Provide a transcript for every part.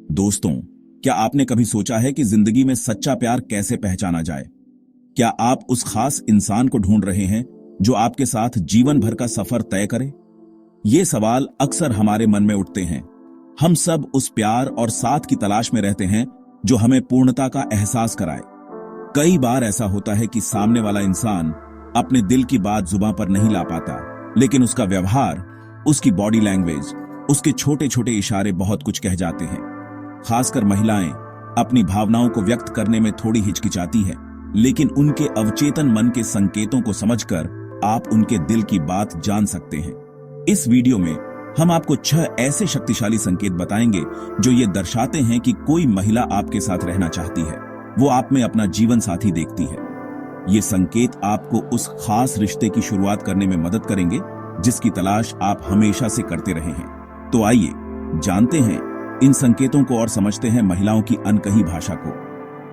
दोस्तों, क्या आपने कभी सोचा है कि जिंदगी में सच्चा प्यार कैसे पहचाना जाए? क्या आप उस खास इंसान को ढूंढ रहे हैं जो आपके साथ जीवन भर का सफर तय करे? ये सवाल अक्सर हमारे मन में उठते हैं। हम सब उस प्यार और साथ की तलाश में रहते हैं जो हमें पूर्णता का एहसास कराए। कई बार ऐसा होता है कि सामने वाला इंसान अपने दिल की बात जुबां पर नहीं ला पाता, लेकिन उसका व्यवहार, उसकी बॉडी लैंग्वेज, उसके छोटे छोटे इशारे बहुत कुछ कह जाते हैं। खासकर महिलाएं अपनी भावनाओं को व्यक्त करने में थोड़ी हिचकिचाती है, लेकिन उनके अवचेतन मन के संकेतों को समझकर आप उनके दिल की बात जान सकते हैं। इस वीडियो में हम आपको 6 ऐसे शक्तिशाली संकेत बताएंगे जो ये दर्शाते हैं कि कोई महिला आपके साथ रहना चाहती है, वो आप में अपना जीवन साथी देखती है। ये संकेत आपको उस खास रिश्ते की शुरुआत करने में मदद करेंगे जिसकी तलाश आप हमेशा से करते रहे हैं। तो आइए जानते हैं इन संकेतों को और समझते हैं महिलाओं की अनकही भाषा को।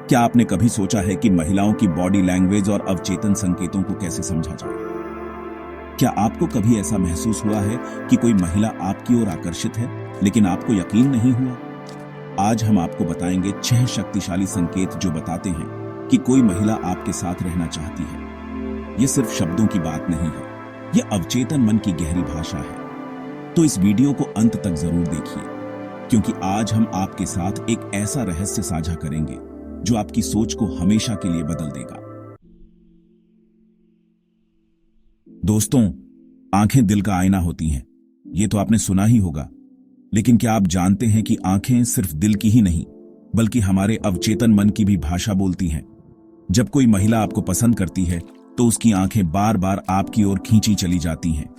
क्या आपने कभी सोचा है कि महिलाओं की बॉडी लैंग्वेज और अवचेतन संकेतों को कैसे समझा जाए? क्या आपको कभी ऐसा महसूस हुआ है कि कोई महिला आपकी ओर आकर्षित है, लेकिन आपको यकीन नहीं हुआ? आज हम आपको बताएंगे 6 शक्तिशाली संकेत जो बताते हैं कि कोई महिला आपके साथ रहना चाहती है। ये सिर्फ शब्दों की बात नहीं है, ये अवचेतन मन की गहरी भाषा है। तो इस वीडियो को अंत तक जरूर देखिए, क्योंकि आज हम आपके साथ एक ऐसा रहस्य साझा करेंगे जो आपकी सोच को हमेशा के लिए बदल देगा। दोस्तों, आंखें दिल का आईना होती हैं, ये तो आपने सुना ही होगा। लेकिन क्या आप जानते हैं कि आंखें सिर्फ दिल की ही नहीं, बल्कि हमारे अवचेतन मन की भी भाषा बोलती हैं। जब कोई महिला आपको पसंद करती है तो उसकी आंखें बार बार आपकी ओर खींची चली जाती हैं।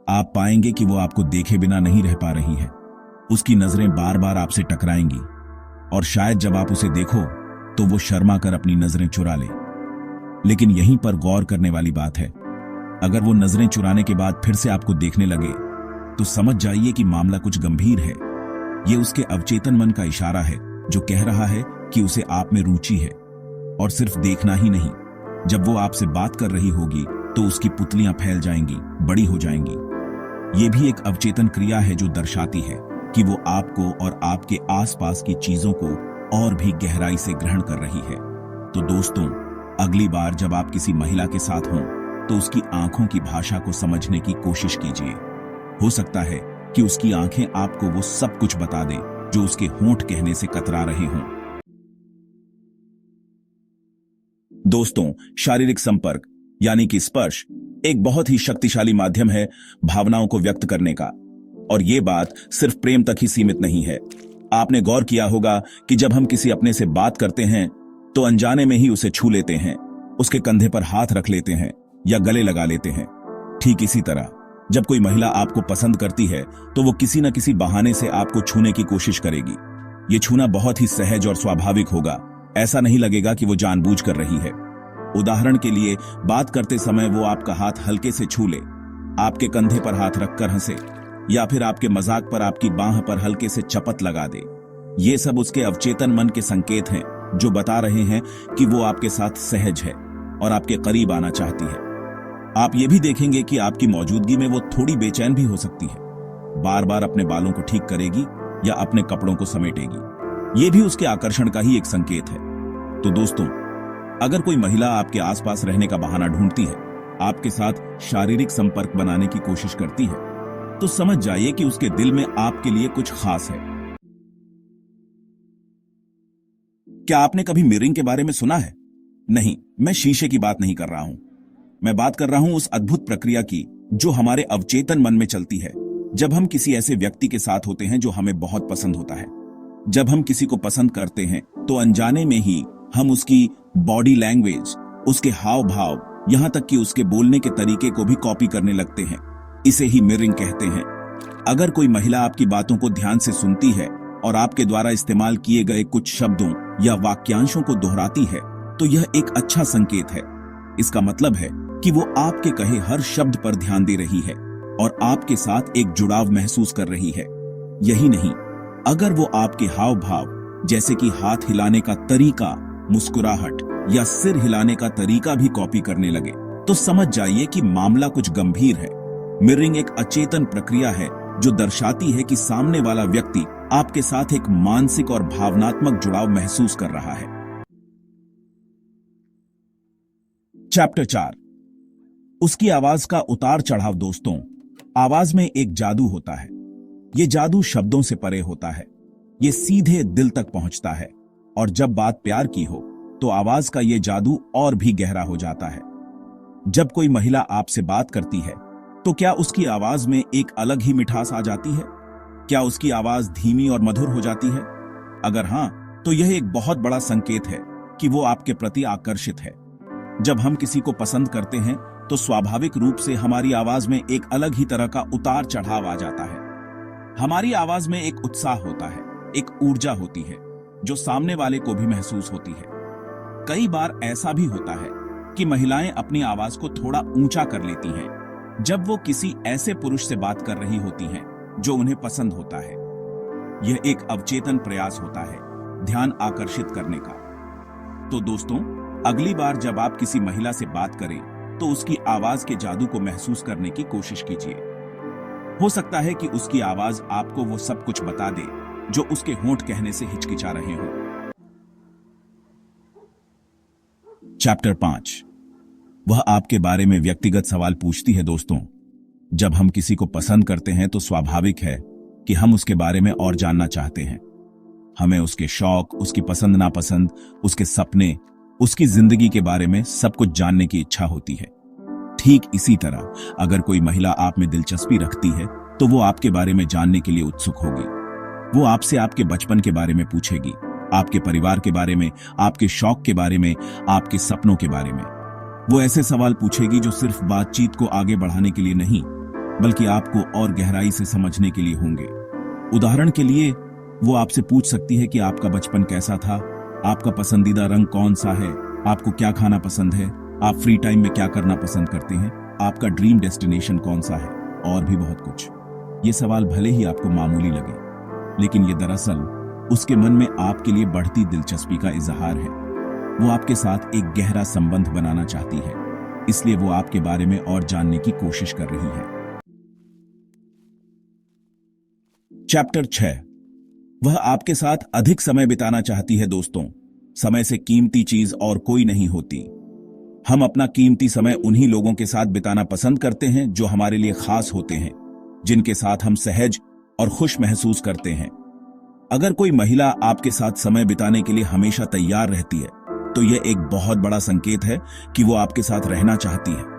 आप पाएंगे कि वो आपको देखे बिना नहीं रह पा रही है। उसकी नजरें बार बार आपसे टकराएंगी, और शायद जब आप उसे देखो तो वो शर्मा कर अपनी नजरें चुरा ले। लेकिन यहीं पर गौर करने वाली बात है, अगर वो नजरें चुराने के बाद फिर से आपको देखने लगे तो समझ जाइए कि मामला कुछ गंभीर है। ये उसके अवचेतन मन का इशारा है जो कह रहा है कि उसे आप में रुचि है। और सिर्फ देखना ही नहीं, जब वो आपसे बात कर रही होगी तो उसकी पुतलियां फैल जाएंगी, बड़ी हो जाएंगी। ये भी एक अवचेतन क्रिया है जो दर्शाती है कि वो आपको और आपके आसपास की चीजों को और भी गहराई से ग्रहण कर रही है। तो दोस्तों, अगली बार जब आप किसी महिला के साथ हों तो उसकी आंखों की भाषा को समझने की कोशिश कीजिए। हो सकता है कि उसकी आंखें आपको वो सब कुछ बता दें जो उसके होंठ कहने से कतरा रहे हों। दोस्तों, शारीरिक संपर्क यानी कि स्पर्श एक बहुत ही शक्तिशाली माध्यम है भावनाओं को व्यक्त करने का। और ये बात सिर्फ प्रेम तक ही सीमित नहीं है। आपने गौर किया होगा कि जब हम किसी अपने से बात करते हैं तो अनजाने में ही उसे छू लेते हैं, उसके कंधे पर हाथ रख लेते हैं या गले लगा लेते हैं। ठीक इसी तरह जब कोई महिला आपको पसंद करती है तो वो किसी न किसी बहाने से आपको छूने की कोशिश करेगी। ये छूना बहुत ही सहज और स्वाभाविक होगा। ऐसा नहीं लगेगा कि वो जानबूझ कर रही है। उदाहरण के लिए, बात करते समय वो आपका हाथ हल्के से छू ले, आपके कंधे पर हाथ रखकर हंसे, या फिर आपके मजाक पर आपकी बांह पर हल्के से चपत लगा दे। ये सब उसके अवचेतन मन के संकेत हैं जो बता रहे हैं कि वो आपके साथ सहज है और आपके करीब आना चाहती है। आप ये भी देखेंगे कि आपकी मौजूदगी में वो थोड़ी बेचैन भी हो सकती है, बार बार अपने बालों को ठीक करेगी या अपने कपड़ों को समेटेगी। ये भी उसके आकर्षण का ही एक संकेत है। तो दोस्तों, अगर कोई महिला आपके आसपास रहने का बहाना ढूंढती है, आपके साथ शारीरिक संपर्क बनाने की कोशिश करती है, तो समझ जाइए कि उसके दिल में आपके लिए कुछ खास है। क्या आपने कभी मिररिंग के बारे में सुना है? नहीं, मैं शीशे की बात नहीं कर रहा हूं। मैं बात कर रहा हूं उस अद्भुत प्रक्रिया की जो हमारे अवचेतन मन में चलती है जब हम किसी ऐसे व्यक्ति के साथ होते हैं जो हमें बहुत पसंद होता है। जब हम किसी को पसंद करते हैं तो अनजाने में ही हम उसकी बॉडी लैंग्वेज, उसके हाव भाव, यहां तक कि उसके बोलने के तरीके को भी कॉपी करने लगते हैं। इसे ही मिररिंग कहते हैं। अगर कोई महिला आपकी बातों को ध्यान से सुनती है और आपके द्वारा इस्तेमाल किए गए कुछ शब्दों या वाक्यांशों को दोहराती है तो यह एक अच्छा संकेत है। इसका मतलब है कि वो आपके कहे हर शब्द पर ध्यान दे रही है और आपके साथ एक जुड़ाव महसूस कर रही है। यही नहीं, अगर वो आपके हाव भाव, जैसे कि हाथ हिलाने का तरीका, मुस्कुराहट या सिर हिलाने का तरीका भी कॉपी करने लगे तो समझ जाइए कि मामला कुछ गंभीर है। मिररिंग एक अचेतन प्रक्रिया है जो दर्शाती है कि सामने वाला व्यक्ति आपके साथ एक मानसिक और भावनात्मक जुड़ाव महसूस कर रहा है। चैप्टर 4, उसकी आवाज का उतार चढ़ाव। दोस्तों, आवाज में एक जादू होता है। यह जादू शब्दों से परे होता है। यह सीधे दिल तक पहुंचता है, और जब बात प्यार की हो तो आवाज का यह जादू और भी गहरा हो जाता है। जब कोई महिला आपसे बात करती है तो क्या उसकी आवाज में एक अलग ही मिठास आ जाती है? क्या उसकी आवाज धीमी और मधुर हो जाती है? अगर हां, तो यह एक बहुत बड़ा संकेत है कि वो आपके प्रति आकर्षित है। जब हम किसी को पसंद करते हैं तो स्वाभाविक रूप से हमारी आवाज में एक अलग ही तरह का उतार चढ़ाव आ जाता है। हमारी आवाज में एक उत्साह होता है, एक ऊर्जा होती है जो सामने वाले को भी महसूस होती है। कई बार ऐसा भी होता है कि महिलाएं अपनी आवाज को थोड़ा ऊंचा कर लेती हैं जब वो किसी ऐसे पुरुष से बात कर रही होती हैं जो उन्हें पसंद होता है। यह एक अवचेतन प्रयास होता है ध्यान आकर्षित करने का। तो दोस्तों, अगली बार जब आप किसी महिला से बात करें तो उसकी आवाज के जादू को महसूस करने की कोशिश कीजिए। हो सकता है कि उसकी आवाज आपको वो सब कुछ बता दे जो उसके होंठ कहने से हिचकिचा रहे हो। चैप्टर 5, वह आपके बारे में व्यक्तिगत सवाल पूछती है। दोस्तों, जब हम किसी को पसंद करते हैं तो स्वाभाविक है कि हम उसके बारे में और जानना चाहते हैं। हमें उसके शौक, उसकी पसंद नापसंद, उसके सपने, उसकी जिंदगी के बारे में सब कुछ जानने की इच्छा होती है। ठीक इसी तरह अगर कोई महिला आप में दिलचस्पी रखती है तो वो आपके बारे में जानने के लिए उत्सुक होगी। वो आपसे आपके बचपन के बारे में पूछेगी, आपके परिवार के बारे में, आपके शौक के बारे में, आपके सपनों के बारे में। वो ऐसे सवाल पूछेगी जो सिर्फ बातचीत को आगे बढ़ाने के लिए नहीं, बल्कि आपको और गहराई से समझने के लिए होंगे। उदाहरण के लिए, वो आपसे पूछ सकती है कि आपका बचपन कैसा था, आपका पसंदीदा रंग कौन सा है, आपको क्या खाना पसंद है, आप फ्री टाइम में क्या करना पसंद करते हैं, आपका ड्रीम डेस्टिनेशन कौन सा है, और भी बहुत कुछ। ये सवाल भले ही आपको मामूली लगे, लेकिन ये दरअसल उसके मन में आपके लिए बढ़ती दिलचस्पी का इजहार है। वो आपके साथ एक गहरा संबंध बनाना चाहती है, इसलिए वो आपके बारे में और जानने की कोशिश कर रही है। चैप्टर 6, वह आपके साथ अधिक समय बिताना चाहती है। दोस्तों, समय से कीमती चीज और कोई नहीं होती। हम अपना कीमती समय उन्हीं लोगों के साथ बिताना पसंद करते हैं जो हमारे लिए खास होते हैं, जिनके साथ हम सहज और खुश महसूस करते हैं। अगर कोई महिला आपके साथ समय बिताने के लिए हमेशा तैयार रहती है तो यह एक बहुत बड़ा संकेत है कि वो आपके साथ रहना चाहती है।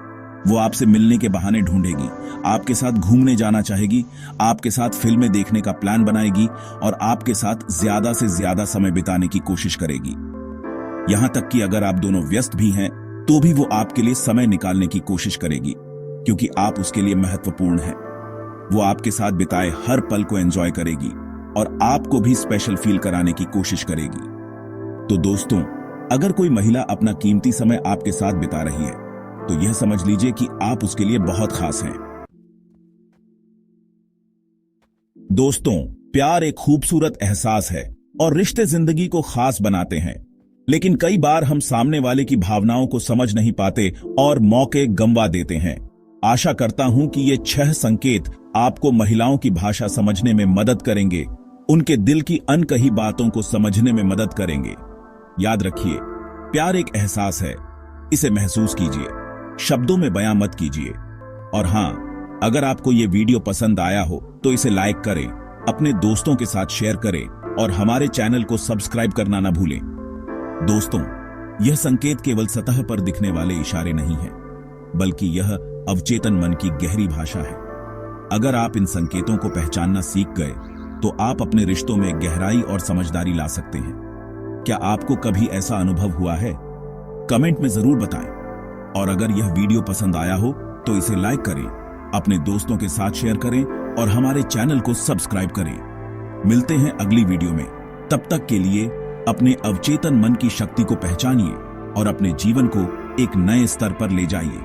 वो आपसे मिलने के बहाने ढूंढेगी, आपके साथ घूमने जाना चाहेगी, आपके साथ फिल्में देखने का प्लान बनाएगी और आपके साथ ज्यादा से ज्यादा समय बिताने की कोशिश करेगी। यहां तक कि अगर आप दोनों व्यस्त भी हैं तो भी वो आपके लिए समय निकालने की कोशिश करेगी, क्योंकि आप उसके लिए महत्वपूर्ण हैं। वो आपके साथ बिताए हर पल को एंजॉय करेगी और आपको भी स्पेशल फील कराने की कोशिश करेगी। तो दोस्तों, अगर कोई महिला अपना कीमती समय आपके साथ बिता रही है तो यह समझ लीजिए कि आप उसके लिए बहुत खास हैं। दोस्तों, प्यार एक खूबसूरत एहसास है और रिश्ते जिंदगी को खास बनाते हैं, लेकिन कई बार हम सामने वाले की भावनाओं को समझ नहीं पाते और मौके गंवा देते हैं। आशा करता हूं कि ये 6 संकेत आपको महिलाओं की भाषा समझने में मदद करेंगे, उनके दिल की अनकही बातों को समझने में मदद करेंगे। याद रखिए, प्यार एक एहसास है, इसे महसूस कीजिए, शब्दों में बयां मत कीजिए। और हां, अगर आपको ये वीडियो पसंद आया हो तो इसे लाइक करें, अपने दोस्तों के साथ शेयर करें और हमारे चैनल को सब्सक्राइब करना ना भूलें। दोस्तों, यह संकेत केवल सतह पर दिखने वाले इशारे नहीं हैं, बल्कि यह अवचेतन मन की गहरी भाषा है। अगर आप इन संकेतों को पहचानना सीख गए तो आप अपने रिश्तों में गहराई और समझदारी ला सकते हैं। क्या आपको कभी ऐसा अनुभव हुआ है? कमेंट में जरूर बताएं। और अगर यह वीडियो पसंद आया हो तो इसे लाइक करें, अपने दोस्तों के साथ शेयर करें और हमारे चैनल को सब्सक्राइब करें। मिलते हैं अगली वीडियो में। तब तक के लिए अपने अवचेतन मन की शक्ति को पहचानिए और अपने जीवन को एक नए स्तर पर ले जाइए।